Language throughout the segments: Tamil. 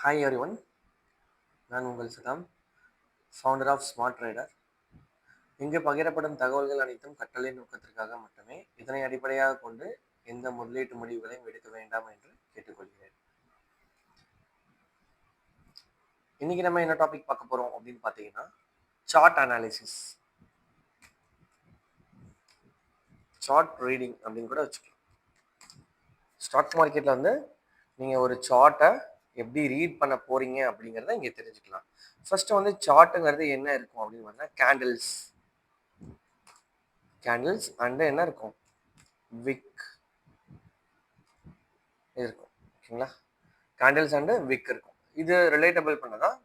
ஹாய் எவ்ரிவன், நான் உங்கள் Saddam, founder of smart trader. இங்கு பகிரப்படும் தகவல்கள் அனைத்தும் கற்றலின் நோக்கத்திற்காக மட்டுமே. இதனை அடிப்படையாக கொண்டு எந்த முதலீட்டு முடிவுகளையும் எடுக்க வேண்டாம் என்று கேட்டுக்கொள்கிறேன். இன்னைக்கு நம்ம என்ன டாபிக் பார்க்க போறோம் அப்படின்னு பார்த்தீங்கன்னா, சார்ட் அனாலிசிஸ், சார்ட் ரீடிங் அப்படின்னு கூட வச்சுக்கலாம். ஸ்டாக் மார்க்கெட்ல வந்து நீங்க ஒரு சார்ட்டை எப்படி ரீட் பண்ண போறீங்க அப்படிங்கிறத இங்க தெரிஞ்சுக்கலாம். ஃபர்ஸ்ட் வந்து சார்ட்டுங்கிறது என்ன இருக்கும் அப்படின்னு பார்த்தீங்கன்னா, கேண்டில்ஸ் அண்ட் என்ன இருக்கும், விக் இருக்கும். ஓகேங்களா, கேண்டில்ஸ் அண்ட் விக் இருக்கும். இது ரிலேட்டபிள் பண்ணதான்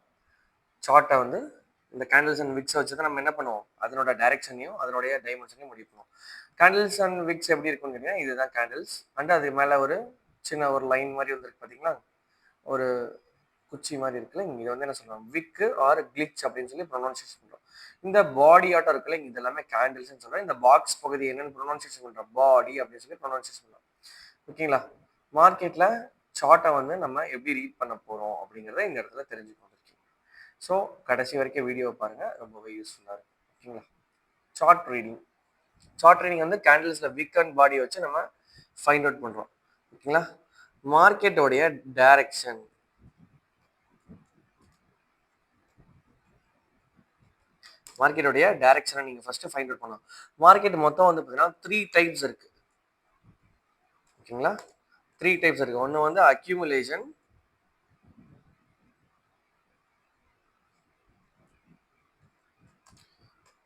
சார்ட்டை வந்து இந்த கேண்டில்ஸ் அண்ட் விக்ஸ் வச்சு தான் நம்ம என்ன பண்ணுவோம், அதனோட டைரக்ஷனையும் அதனுடைய டைமென்ஷனையும் முடிவு பண்ணுவோம். கேண்டில்ஸ் அண்ட் விக்ஸ் எப்படி இருக்குன்னு கேட்டீங்கன்னா, இதுதான் கேண்டில்ஸ் அண்ட் அது மேலே ஒரு சின்ன ஒரு லைன் மாதிரி வந்துருக்கு பார்த்தீங்களா, ஒரு குச்சி மாதிரி இருக்குல்ல, இங்கே வந்து என்ன சொல்றோம், விக்கு ஆர் கிளிச் அப்படின்னு சொல்லி ப்ரொனவுன்சியேஷன் பண்றோம். இந்த பாடி ஆட்டம் இருக்குல்ல, இது எல்லாமே கேண்டில்ஸ்னு சொல்றோம். இந்த பாக்ஸ் பகுதி என்னன்னு ப்ரொனவுன்சியேஷன் பண்றோம், பாடி அப்படின்னு சொல்லி ப்ரொனவுன்சியேஷன் பண்றோம். ஓகேங்களா, மார்க்கெட்ல சார்ட்டை வந்து நம்ம எப்படி ரீட் பண்ண போறோம் அப்படிங்கிறத இந்த இடத்துல தெரிஞ்சுக்கணும். ஸோ கடைசி வரைக்கும் வீடியோ பாருங்க, ரொம்பவே யூஸ்ஃபுல்லாக இருக்கும். ஓகேங்களா, சார்ட் ரீடிங் வந்து கேண்டில்ஸ்ல விக் அண்ட் பாடி வச்சு நம்ம ஃபைண்ட் அவுட் பண்றோம். ஓகேங்களா, மார்க்கெட்டோடைய டைரக்ஷன், டைரக்ஷனை நீங்க ஃபர்ஸ்ட் ஃபைண்ட் அவுட் பண்ணலாம். மார்க்கெட் மொத்தம் வந்து பார்த்தீங்கன்னா 3 டைப்ஸ் இருக்கு. ஓகேங்களா, 3 டைப்ஸ் இருக்கு. ஒன்று வந்து அக்யூமுலேஷன்,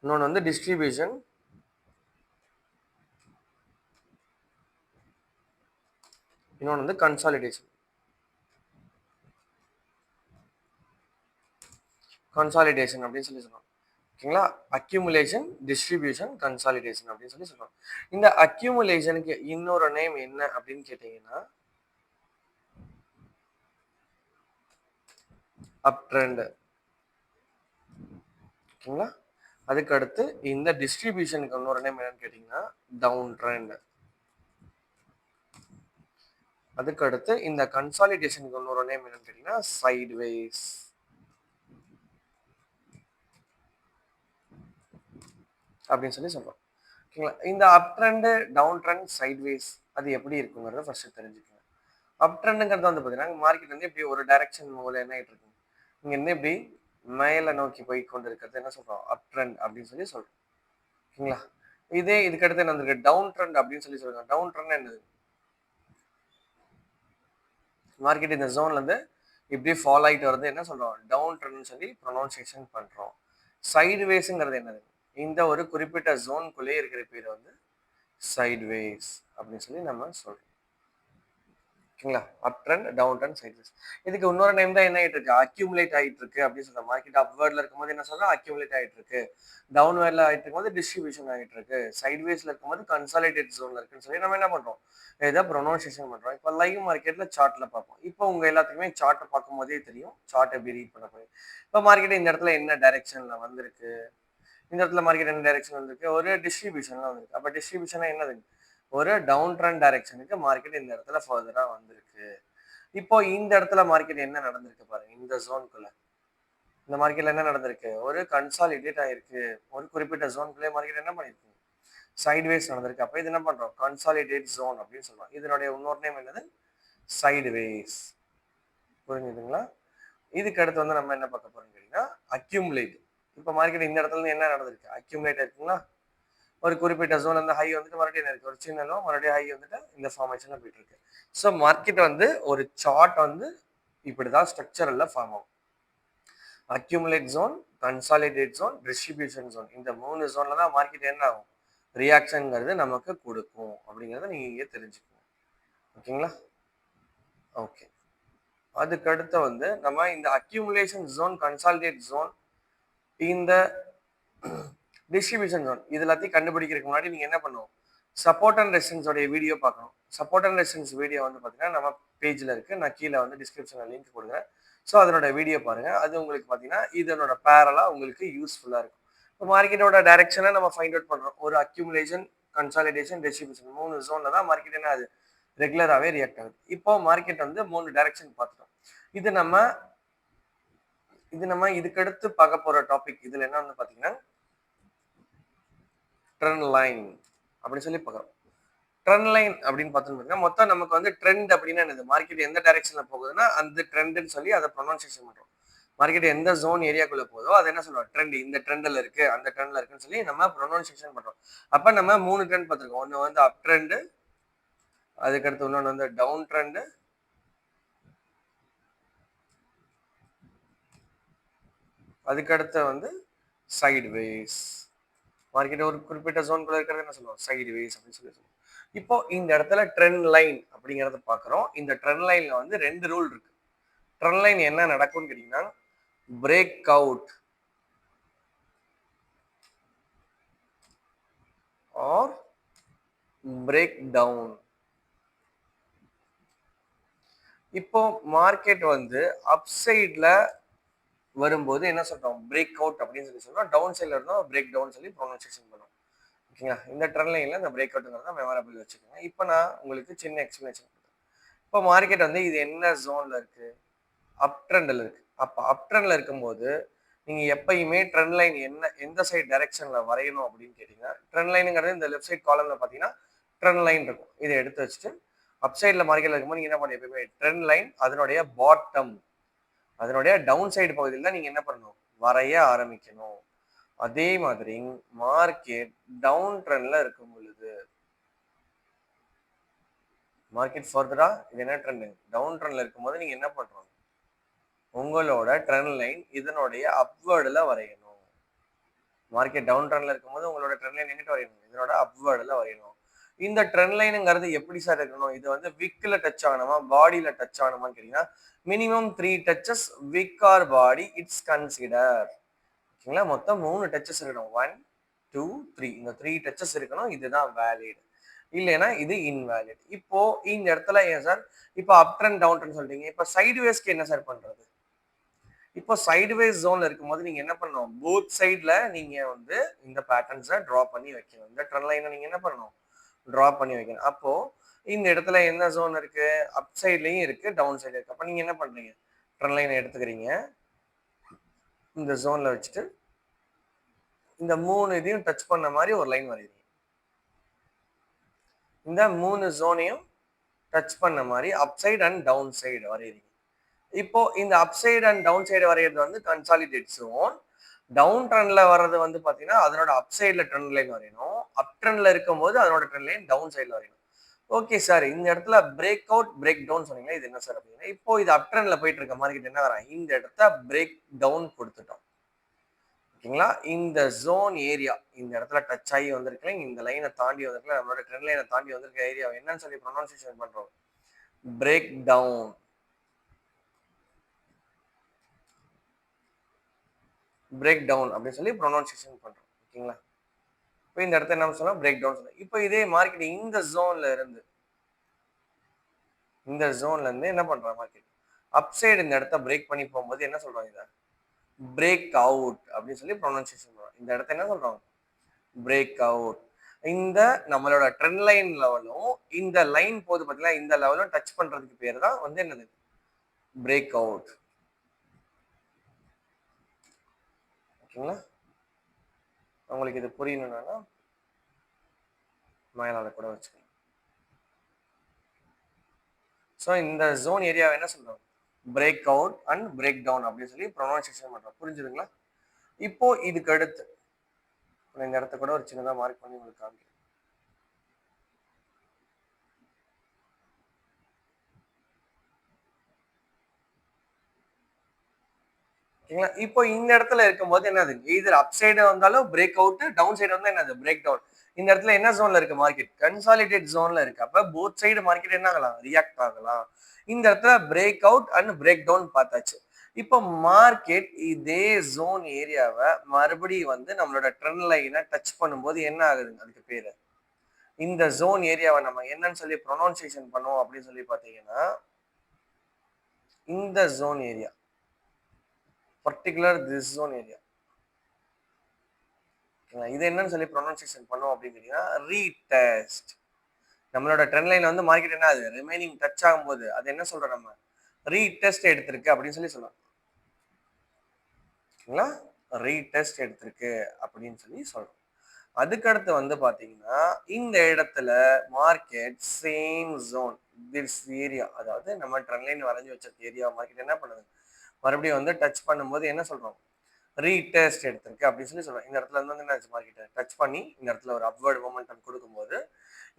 இன்னொன்று வந்து டிஸ்ட்ரிபியூஷன், இன்னொன்று வந்து கன்சாலிடேஷன். அப்படின்னு சொல்லி சொல்லுவோம். ஓகேங்களா, அக்யூமுலேஷன், டிஸ்ட்ரிபியூஷன், கன்சாலிடேஷன் அப்படின்னு சொல்லி சொல்லுவோம். இந்த அக்யூமுலேஷனுக்கு இன்னொரு நேம் என்ன அப்படின்னு கேட்டீங்கன்னா, அப் ட்ரெண்ட். ஓகேங்களா, அதுக்கு அடுத்து இந்த டிஸ்ட்ரிபியூஷனுக்கு இன்னொரு நேம் என்னன்னு கேட்டீங்கன்னா டவுன் ட்ரெண்ட். அதுக்கு அடுத்து இந்த கன்சாலிடேஷனுக்கு இன்னொரு நேம் என்னன்னு கேட்டீங்கன்னா சைட்வேஸ். அப்படின்னு சொல்லி சொல்றோம். ஓகேங்களா, இந்த up trend, down trend, sideways அது எப்படி இருக்குங்கிறத ஃபர்ஸ்ட் தெரிஞ்சுக்கணும். அப் ட்ரெண்டுங்கிறது வந்து பார்த்தீங்கன்னா, மார்க்கெட் வந்து இப்படி ஒரு டைரக்ஷன் மூலம் என்ன ஆயிட்டு இருக்கு, இங்க இருந்து இப்படி மேல நோக்கி போய் கொண்டு இருக்கிறது என்ன சொல்றோம், அப் ட்ரெண்ட் அப்படின்னு சொல்லி சொல்றோம். ஓகேங்களா, இதே இதுக்கு அடுத்து என்ன இருக்கு, டவுன் ட்ரெண்ட் அப்படின்னு சொல்லி சொல்றாங்க. டவுன் ட்ரெண்ட் என்னது, மார்க்கெட் இந்த ஜோன்ல இருந்து இப்படி ஃபால் ஆயிட்டு வருது, என்ன சொல்றோம், டவுன் ட்ரெண்ட் சொல்லி ப்ரொனவுன்சியேஷன் பண்றோம். சைட்வேஸ்ங்கிறது என்னது, இந்த ஒரு குறிப்பிட்ட ஜோனுக்குள்ளே இருக்கிற பேர் வந்து சைட்வேஸ் அப்படின்னு சொல்லி நம்ம சொல்றோம். ஓகேங்களா, up trend, down trend, sideways. இதுக்கு இன்னொரு நேம் தான் என்ன ஆயிட்டு இருக்கு, அக்யூமுலேட் ஆயிட்டு இருக்கு அப்படின்னு சொல்றோம். மார்க்கெட் அப்வர்ட்ல இருக்கும்போது என்ன சொல்றோம், அக்யூமுலேட் ஆயிட்டு இருக்கு. டவுன் வேர்ட்ல ஆயிட்டு இருக்கும்போது டிஸ்ட்ரிபியூஷன் ஆயிட்டு இருக்கு. சைட்வேஸ்ல இருக்கும்போது கன்சாலிடேட் ஜோன்ல இருக்குன்னு சொல்லி நம்ம என்ன பண்றோம், இதை ப்ரொனவுன்சியேஷன் பண்றோம். இப்போ லைவ் மார்க்கெட்ல சார்ட்ல பார்ப்போம். இப்போ உங்க எல்லாத்துக்குமே சார்ட்டை பார்க்கும் போதே தெரியும் சார்ட் எப்படி ரீட் பண்ண போய். இப்போ மார்க்கெட் இந்த இடத்துல என்ன டைரக்ஷன்ல வந்திருக்கு, இந்த இடத்துல மார்க்கெட் என்ன டைரக்ஷன் வந்திருக்கு, ஒரு டிஸ்ட்ரிபியூஷன்ல வந்திருக்கு. அப்ப டிஸ்ட்ரிபியூஷன் என்னது, ஒரு டவுன் ட்ரெண்ட் டைரக்ஷனுக்கு மார்க்கெட் இந்த இடத்துல ஃபர்தரா வந்திருக்கு. இப்போ இந்த இடத்துல மார்க்கெட் என்ன நடந்திருக்கு பாருங்க, இந்த ஜோனுக்குள்ள இந்த மார்க்கெட்ல என்ன நடந்திருக்கு, ஒரு கன்சாலிடேட் ஆயிருக்கு. ஒரு குறிப்பிட்ட ஜோனுக்குள்ளே மார்க்கெட் என்ன பண்ணிருக்கு, சைட்வேஸ் நடந்திருக்கு. அப்ப இது என்ன பண்றோம், கன்சாலிடேட் ஜோன் அப்படின்னு சொல்றோம். இதனுடைய இன்னொரு நேம் என்னது, சைட்வேஸ். புரிஞ்சுதுங்களா, இதுக்கு அடுத்து வந்து நம்ம என்ன பார்க்க போறோம்னு கேட்டீங்கன்னா அக்யூமுலேட். இப்போ மார்க்கெட் இந்த இடத்துல இருந்து என்ன நடந்திருக்கு, அக்யூமுலேட் இருக்குங்களா, ஒரு குறிப்பிட்ட ஜோன் அந்த ஹை வந்துட்டு மறுபடியும் என்ன இருக்கு, ஒரு சின்ன லோ, மறுபடியும் ஹை வந்துட்டு இந்த ஃபார்மேஷன்ல போயிட்டு இருக்கு. ஸோ மார்க்கெட் வந்து ஒரு சார்ட் வந்து இப்படிதான் ஸ்ட்ரக்சரல்ல ஃபார்ம் ஆகும். Accumulate zone, consolidate zone, distribution zone, இந்த 3 ஜோன்ல தான் மார்க்கெட் என்ன ஆகும், ரியாக்ஷன்ங்கிறது நமக்கு கொடுக்கும் அப்படிங்கிறத நீங்க இங்கே தெரிஞ்சுக்கணும். ஓகேங்களா, ஓகே. அதுக்கு அடுத்து வந்து நம்ம இந்த அக்யூமுலேஷன் ஜோன், கன்சாலிடேட் ஜோன், இந்த டிஸ்ட்ரிபியூஷன் ஜோன் இது எல்லாத்தையும் கண்டுபிடிக்கிறதுக்கு முன்னாடி நீங்க என்ன பண்ணுவோம், சப்போர்ட் அண்ட் ரெசிஸ்டன்ஸோட வீடியோ பார்க்கணும். சப்போர்ட் அண்ட் ரெசிஸ்டன்ஸ் வீடியோ வந்து பார்த்தீங்கன்னா நம்ம பேஜ்ல இருக்கு, நான் கீழே வந்து டிஸ்கிரிப்ஷன்ல லிங்க் கொடுக்குறேன். ஸோ அதனோட வீடியோ பாருங்க. அது உங்களுக்கு பார்த்தீங்கன்னா இதனோட பேரலா உங்களுக்கு யூஸ்ஃபுல்லா இருக்கும். இப்போ மார்க்கெட்டோட டைரக்ஷனை நம்ம ஃபைண்ட் அவுட் பண்றோம். ஒரு அக்யூமுலேஷன், கன்சாலிடேஷன், டிஸ்ட்ரிபியூஷன் 3 ஜோன்ல தான் மார்க்கெட் என்ன ஆகுது, ரெகுலராகவே ரியாக்ட் ஆகுது. இப்போ மார்க்கெட் வந்து 3 டைரக்ஷன் பார்த்துட்டோம். இது நம்ம இதுக்கடுத்து பார்க்க போற டாபிக் இதுல என்ன வந்து பாத்தீங்கன்னா ட்ரெண்ட் லைன் அப்படின்னு சொல்லி பார்க்குறோம். ட்ரெண்ட் லைன் அப்படின்னு பார்த்தோம்னா மொத்தம் நமக்கு வந்து ட்ரெண்ட் அப்படின்னா என்னது, மார்க்கெட் எந்த டைரக்ஷன்ல போகுதுன்னா அந்த ட்ரெண்ட்னு சொல்லி அதை ப்ரொனவுன்சியேஷன் பண்றோம். மார்க்கெட் எந்த ஜோன் ஏரியாக்குள்ள போதோ அது என்ன சொல்றோம், ட்ரெண்ட், இந்த ட்ரெண்ட்ல இருக்கு அந்த ட்ரெண்ட்ல இருக்குன்னு சொல்லி நம்ம ப்ரொனவுன்சியேஷன் பண்றோம். அப்ப நம்ம 3 ட்ரெண்ட் பார்த்திருக்கோம். ஒன்னு வந்து அப் ட்ரெண்ட், அதுக்கடுத்து இன்னொன்று வந்து டவுன் ட்ரெண்ட், அதுக்கடுத்து வந்து சைடு வேஸ். மார்க்கெட் ஒரு குறிப்பிட்ட ஜோன்குள்ள இருக்கிறது என்ன சொல்லுவோம், சைடு வேஸ் அப்படின்னு சொல்லி சொல்லுவோம். இப்போ இந்த இடத்துல ட்ரெண்ட் லைன் அப்படிங்கறத பாக்குறோம். இந்த ட்ரெண்ட் லைன்ல வந்து 2 ரூல் இருக்கு. ட்ரெண்ட் லைன் என்ன நடக்கும்னு கேட்டீங்கன்னா, break out or break down. இப்போ மார்க்கெட் வந்து அப் சைட்ல வரும்போது என்ன சொல்றோம், பிரேக் அவுட் அப்படின்னு சொல்லி சொல்றோம். டவுன் சைட்ல இருந்தோம் பிரேக் டவுன் சொல்லி ப்ரொனன்சியேஷன் பண்ணுவோம். ஓகேங்களா? இந்த ட்ரெண்ட் லைன்ல இந்த பிரேக் அவுட்ங்கிறத மெமரபிள் வச்சுக்கோங்க. இப்போ நான் உங்களுக்கு சின்ன எக்ஸ்பிளேஷன். இப்போ மார்க்கெட் வந்து இது என்ன ஜோன்ல இருக்கு, அப் ட்ரெண்ட்ல இருக்கு. அப்ப அப் ட்ரெண்ட்ல இருக்கும்போது நீங்க எப்பயுமே ட்ரெண்ட் லைன் என்ன எந்த சைடு டைரக்ஷன்ல வரையணும் அப்படின்னு கேட்டீங்கன்னா, ட்ரெண்ட் லைனுங்கிறது இந்த லெஃப்ட் சைட் காலம்ல பாத்தீங்கன்னா ட்ரெண்ட் லைன் இருக்கும். இதை எடுத்து வச்சுட்டு அப் சைட்ல மார்க்கெட்ல இருக்கும்போது நீங்க என்ன பண்ணி எப்பயுமே ட்ரெண்ட் லைன் அதனுடைய பாட்டம், அதனுடைய டவுன் சைடு பகுதியில் தான் நீங்க என்ன பண்ணணும், வரைய ஆரம்பிக்கணும். அதே மாதிரி மார்க்கெட் டவுன் ட்ரெண்ட்ல இருக்கும் பொழுது, மார்க்கெட் ஃபர்தரா இது என்ன ட்ரெண்ட், டவுன் ட்ரெண்ட்ல இருக்கும்போது நீங்க என்ன பண்றோம், உங்களோட ட்ரெண்ட் லைன் இதனுடைய அப்வர்டுல வரையணும். மார்க்கெட் டவுன் ட்ரெண்ட்ல இருக்கும்போது உங்களோட ட்ரெண்ட் லைன் எங்கிட்ட வரையணும், இதனோட அப்வர்டுல வரையணும். இந்த ட்ரெண்ட் லைனுங்கிறது எப்படி சார் இருக்கணும், இது வந்து விக்ல டச் ஆகணுமா பாடியில டச் ஆகணுமான்னு கேட்டீங்கன்னா, minimum 3 touches wick or body it's consider. ஓகேங்களா? மொத்தம் 3 டச்சஸ் இருக்கணும். 1 2 3, இந்த 3 டச்சஸ் இருக்கணும். இதுதான் வேலிட், இல்லைன்னா இது இன்வேலிட். இப்போ இந்த இடத்துல ஏன் சார் இப்போ அப் ட்ரெண்ட் டவுன் ட்ரெண்ட் சொல்றீங்க, இப்போ சைடுவேஸ்க்கு என்ன சார் பண்றது? இப்போ சைடுவேஸ் ஜோன்ல இருக்கும்போது நீங்க என்ன பண்ணணும், போத் சைட்ல நீங்க வந்து இந்த பேட்டர்ன்ஸை டிரா பண்ணி வைக்கணும். இந்த ட்ரெண்ட் லைனை நீங்க என்ன பண்ணணும், டிரா பண்ணி வைக்கணும். அப்போ இந்த இடத்துல என்ன ஜோன் இருக்கு, அப் சைட்லயும் இருக்கு டவுன் சைடு இருக்கு. அப்ப நீங்க என்ன பண்றீங்க, ட்ரெண்ட் லைனை எடுத்துக்கிறீங்க, இந்த ஜோன்ல வச்சுட்டு இந்த 3 இதையும் டச் பண்ண மாதிரி ஒரு லைன் வரைகிறீங்க. இந்த 3 ஜோனையும் டச் பண்ண மாதிரி up side and down side வரைகிறீங்க. இப்போ இந்த up side and down side வரைகிறது வந்து கன்சாலிடேட் ஜோன். டவுன் ட்ரெண்ட்ல வர்றது வந்து பாத்தீங்கன்னா அதனோட அப் சைட்ல ட்ரெண்ட் லைன் வரையணும். அப் ட்ரெண்ட்ல இருக்கும்போது அதனோட ட்ரெண்ட் லைன் டவுன் சைட்ல வரையணும். ஓகே சார், இந்த இடத்துல பிரேக் அவுட் பிரேக் டவுன் சொன்னீங்க, இது என்ன சார் அப்படின்னா, இப்போ இது அப் ட்ரெண்ட்ல போயிட்டு இருக்க மார்க்கெட் என்ன வரான், இந்த இடத்த பிரேக் டவுன் கொடுத்துட்டோம். ஓகேங்களா? இந்த ஜோன் ஏரியா இந்த இடத்துல டச் ஆகி வந்திருக்கல, இந்த லைனை தாண்டி வந்திருக்கல, நம்மளோட ட்ரெண்ட் லைனை தாண்டி வந்திருக்க ஏரியா என்னன்னு சொல்லி ப்ரொனவுன்சியேஷன் பண்றோம், பிரேக் டவுன். பிரேக் டவுன் அப்படின்னு சொல்லி ப்ரொனவுன்சியேஷன் பண்றோம். ஓகேங்களா? இப்போ இந்த இடத்த என்ன சொன்னா பிரேக் டவுன் சொன்னோம். இப்போ இதே மார்க்கெட் இந்த ஜோன்ல இருந்து என்ன பண்றோம், மார்க்கெட் அப் சைடு இந்த இடத்த பிரேக் பண்ணி போகும்போது என்ன சொல்றோம், இதை பிரேக் அவுட் அப்படின்னு சொல்லி ப்ரொனவுன்சியேஷன் பண்றோம். இந்த இடத்த என்ன சொல்றோம், பிரேக் அவுட். இந்த நம்மளோட ட்ரெண்ட் லைன் லெவலும் இந்த லைன் போது பார்த்தீங்கன்னா இந்த லெவலும் டச் பண்றதுக்கு பேர் தான் வந்து என்னது, பிரேக் அவுட். ஓகேங்களா? உங்களுக்கு இது புரியணும்னா மேலால கூட வச்சுக்கலாம். ஸோ இந்த ஜோன் ஏரியாவை என்ன சொல்றோம், break out and break down அப்படின்னு சொல்லி ப்ரொனவுன்சியேஷன் பண்றோம். புரிஞ்சுதுங்களா? இப்போ இதுக்கு அடுத்து இந்த இடத்த கூட ஒரு சின்னதா மார்க் பண்ணி உங்களுக்கு காமிக்கிறேன். ஓகேங்களா? இப்போ இந்த இடத்துல இருக்கும்போது என்னது, எய்தர் அப் சைடு வந்தாலும் பிரேக் அவுட், டவுன் சைடு வந்தா என்னது, பிரேக் டவுன். இந்த இடத்துல என்ன ஜோன்ல இருக்கு மார்க்கெட், கன்சாலிடேட் ஜோன்ல இருக்கு. அப்ப போத் சைடு மார்க்கெட் என்ன ஆகலாம், ரியாக்ட் ஆகலாம். இந்த இடத்துல break out and break down பார்த்தாச்சு. இப்போ மார்க்கெட் இதே ஜோன் ஏரியாவை மறுபடியும் வந்து நம்மளோட ட்ரெண்ட் லைனை டச் பண்ணும்போது என்ன ஆகுது, அதுக்கு பேரு இந்த ஜோன் ஏரியாவை நம்ம என்னன்னு சொல்லி ப்ரொனவுன்சியேஷன் பண்ணுவோம் அப்படின்னு சொல்லி பாத்தீங்கன்னா, இந்த zone area particular this zone area, இது என்னன்னு சொல்லி ப்ரொனவுன்சியேஷன் பண்ணுவோம் அப்படின்னு கேட்டீங்கன்னா, ரீடெஸ்ட். நம்மளோட ட்ரெண்ட் லைன் வந்து மார்க்கெட் என்ன ஆகுது, ரிமைனிங் டச் ஆகும்போது அது என்ன சொல்றோம், நம்ம ரீடெஸ்ட் எடுத்திருக்கு அப்படின்னு சொல்லி சொல்லலாம். ஓகேங்களா? ரீடெஸ்ட் எடுத்திருக்கு அப்படின்னு சொல்லி சொல்றோம். அதுக்கடுத்து வந்து பாத்தீங்கன்னா இந்த இடத்துல market same zone this area, அதாவது நம்ம ட்ரெண்ட் லைன் வரைஞ்சி வச்ச ஏரியா மார்க்கெட் என்ன பண்ணுது, மறுபடியும் வந்து டச் பண்ணும்போது என்ன சொல்றோம், ரீடெஸ்ட் எடுத்திருக்கு அப்படின்னு சொல்லி சொல்றோம். இந்த இடத்துல இருந்து வந்து என்ன மார்க்கெட்டை டச் பண்ணி இந்த இடத்துல ஒரு அப்வர்ட் மொமெண்டம் கொடுக்கும்போது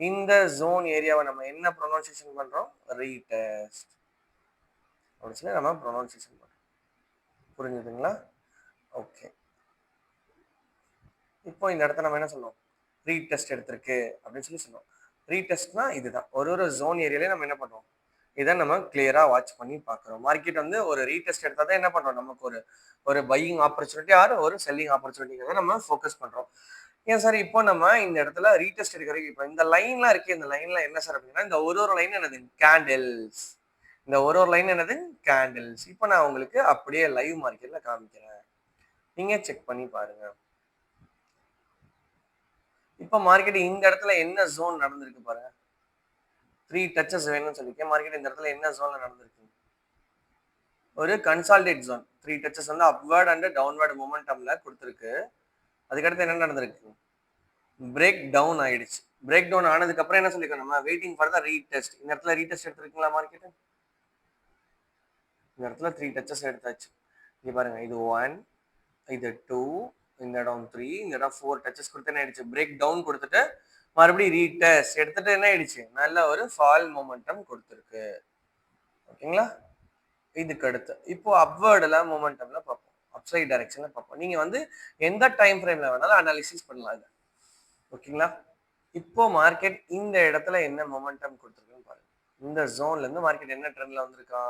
இந்த ஜோன் ஏரியாவை நம்ம என்ன ப்ரொனவுன்சியேஷன் பண்றோம், ரீடெஸ்ட் அப்படின்னு சொல்லி நம்ம ப்ரொனவுன்சியேஷன் பண்றோம். புரிஞ்சுதுங்களா? ஓகே. இப்போ இந்த இடத்த நம்ம என்ன சொல்லுவோம், ரீடெஸ்ட் எடுத்திருக்கு அப்படின்னு சொல்லி சொல்லுவோம். ரீடெஸ்ட்னா இதுதான், ஒரு ஜோன் ஏரியாலே நம்ம என்ன பண்ணுவோம், இதை நம்ம கிளியரா வாட்ச் பண்ணி பார்க்குறோம். மார்க்கெட் வந்து ஒரு ரீடெஸ்ட் எடுத்தால் தான் என்ன பண்ணுறோம், நமக்கு ஒரு ஒரு பையிங் ஆப்பர்ச்சுனிட்டி ஆர் ஒரு செல்லிங் ஆப்பர்ச்சுனிட்டிங்கிறத நம்ம ஃபோக்கஸ் பண்ணுறோம். ஏன் சார் இப்போ நம்ம இந்த இடத்துல ரீடெஸ்ட் எடுக்கிறதுக்கு இப்போ இந்த லைன்லாம் இருக்கு, இந்த லைன்ல என்ன சார் அப்படின்னா இந்த ஒரு லைன் என்னது, கேண்டில்ஸ். இந்த ஒரு லைன் என்னது, கேண்டில்ஸ். இப்போ நான் உங்களுக்கு அப்படியே லைவ் மார்க்கெட்ல காமிக்கிறேன், நீங்க செக் பண்ணி பாருங்க. இப்போ மார்க்கெட் இந்த இடத்துல என்ன ஜோன் நடந்திருக்கு பாருங்க, 3 டச்சஸ் வேணும்னு சொல்லிருக்கேன். மார்க்கெட் இந்த இடத்துல என்ன ஜோன்ல நடந்திருக்கு, ஒரு கன்சாலிடேட் ஜோன். 3 டச்சஸ் வந்து அப்வர்ட் அண்ட் டவுன்வர்ட் மொமெண்டம்ல கொடுத்துருக்கு. அதுக்கடுத்து என்ன நடந்திருக்கு, பிரேக் டவுன் ஆயிடுச்சு. பிரேக் டவுன் ஆனதுக்கு அப்புறம் என்ன சொல்லிருக்கோம், நம்ம வெயிட்டிங் ஃபார் த ரீடெஸ்ட். இந்த இடத்துல ரீடெஸ்ட் எடுத்துருக்கீங்களா மார்க்கெட், இந்த இடத்துல 3 டச்சஸ் எடுத்தாச்சு. இங்க பாருங்க, இது 1, இது 2, இந்த இடம் 3, இந்த இடம் 4 டச்சஸ் கொடுத்து என்ன ஆயிடுச்சு, பிரேக் டவுன் கொடுத்துட்டு மறுபடியும் ரீடெஸ்ட் எடுத்துட்டு என்ன ஆயிடுச்சு, நல்ல ஒரு ஃபால் மொமெண்டம் கொடுத்துருக்கு. ஓகேங்களா? இதுக்கு அடுத்து இப்போ அப்வர்ட்ல மொமெண்டம்ல பார்ப்போம், அப்சைட் டைரக்ஷன்ல பார்ப்போம். நீங்க வந்து எந்த டைம் ஃப்ரேம்ல வேணாலும் அனாலிசிஸ் பண்ணலாம் இது. ஓகேங்களா? இப்போ மார்க்கெட் இந்த இடத்துல என்ன மொமெண்டம் கொடுத்துருக்குன்னு பாருங்க. இந்த ஜோன்ல இருந்து மார்க்கெட் என்ன ட்ரெண்ட்ல வந்திருக்கா,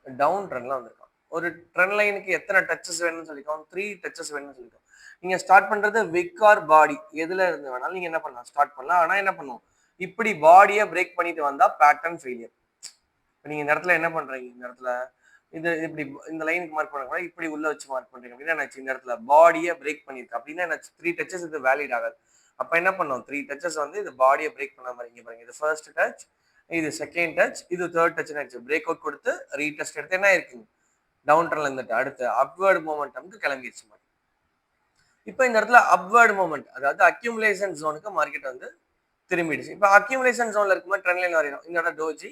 டவுன் ட்ரெண்ட்ல வந்திருக்கான். ஒரு ட்ரெண்ட் லைனுக்கு எத்தனை டச்சஸ் வேணும்னு சொல்லிக்கோம், 3 டச்சஸ் வேணும்னு சொல்லிக்கோம். நீங்க ஸ்டார்ட் பண்றது விக் ஆர் பாடி, எதுல இருந்து வேணாலும் நீங்க என்ன பண்ணலாம், ஸ்டார்ட் பண்ணலாம். ஆனா என்ன பண்ணும், இப்படி பாடியை பிரேக் பண்ணிட்டு வந்தா பேட்டர்ன் ஃபெயிலியர். நீங்க இந்த இடத்துல என்ன பண்றீங்க, இந்த இடத்துல இது இப்படி இந்த லைனுக்கு மார்க் பண்ண இப்படி உள்ள வச்சு மார்க் பண்றீங்க அப்படின்னா என்ன, இந்த இடத்துல பாடியை பிரேக் பண்ணிருக்கு அப்படின்னா என்ன, 3 டச்சஸ் இது வேலிட் ஆகாது. அப்ப என்ன பண்ணும், 3 டச்சஸ் வந்து இது பாடியை பிரேக் பண்ண மாதிரி. இங்க பாருங்க, இது ஃபர்ஸ்ட் டச், இது செகண்ட் டச், இது தேர்ட் டச் ஆயிடுச்சு. பிரேக் அவுட் கொடுத்து ரீடெஸ்ட் எடுத்து என்ன இருக்கு, டவுன் ட்ரெண்ட்ல இருந்துட்டு அடுத்து அப்வர்ட் மொமெண்டம்க்கு கிளம்பிடுச்சு. இப்போ இந்த இடத்துல அப்வர்ட் மூமெண்ட், அதாவது அக்யூமுலேஷன் ஜோனுக்கு மார்க்கெட் வந்து திரும்பிடுச்சு. இப்போ அக்யூமுலேஷன் ஜோன்ல இருக்கும்போது ட்ரெண்ட் லைன் வரையும் இந்த இடம் doji,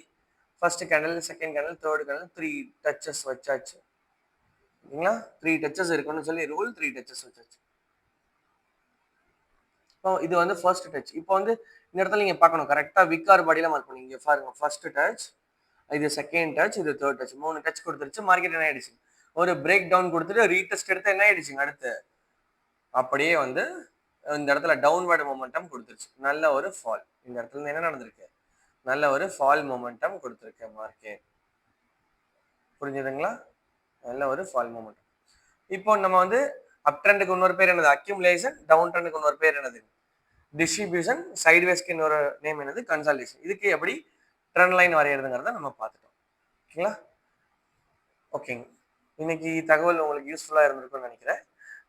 first candle, second candle, third candle, 3 touches வச்சாச்சு. ஓகேங்களா? 3 டச்சஸ் இருக்குன்னு சொல்லி ரூல், 3 டச்சஸ் வச்சாச்சு. இப்போ இது வந்து ஃபர்ஸ்ட் டச். இப்போ வந்து இந்த இடத்துல நீங்க பார்க்கணும், கரெக்டா விக்கார் பாடியில மார்க் பண்ணுங்க. இங்க பாருங்க, ஃபர்ஸ்ட் டச், இது செகண்ட் டச், இது தேர்ட் டச், 3 டச் கொடுத்துருச்சு. மார்க்கெட் என்ன ஆயிடுச்சு, ஒரு பிரேக் டவுன் கொடுத்துட்டு ரீடெஸ்ட் எடுத்து என்ன ஆயிடுச்சுங்க, அடுத்து அப்படியே வந்து இந்த இடத்துல டவுன்வர்ட் மொமெண்டம் கொடுத்துருச்சு. நல்ல ஒரு ஃபால். இந்த இடத்துல என்ன நடந்திருக்கு, நல்ல ஒரு ஃபால் மொமெண்டம் கொடுத்துருக்கு மார்க்கெட். புரிஞ்சுதுங்களா? நல்ல ஒரு ஃபால் மொமெண்டம். இப்போ நம்ம வந்து அப் ட்ரெண்டுக்கு இன்னொரு பேர் என்னது, அக்யூமுலேஷன். டவுன் ட்ரெண்டுக்கு இன்னொரு பேர் என்னது, டிஸ்ட்ரிபியூஷன். சைட்வேஸ்க்கு இன்னொரு நேம் என்னது, கன்சாலிடேஷன். இதுக்கு எப்படி ட்ரெண்ட் லைன் வரையிறதுங்கிறத நம்ம பார்த்துட்டோம். ஓகேங்களா? ஓகேங்க. இன்னைக்கு தகவல் உங்களுக்கு யூஸ்ஃபுல்லா இருந்திருக்கும்னு நினைக்கிறேன்.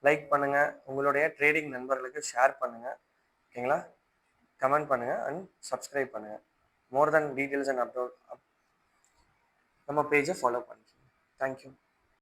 லைக் பண்ணுங்க, உங்களுடைய ட்ரேடிங் நண்பர்களுக்கு ஷேர் பண்ணுங்க. ஓகேங்களா? கமெண்ட் பண்ணுங்க அண்ட் சப்ஸ்கிரைப் பண்ணுங்க. மோர் தென் டீடைல்ஸ் அண்ட் அப்லோட் நம்ம பேஜை ஃபாலோ பண்ணிக்கோங்க. தேங்க்யூ.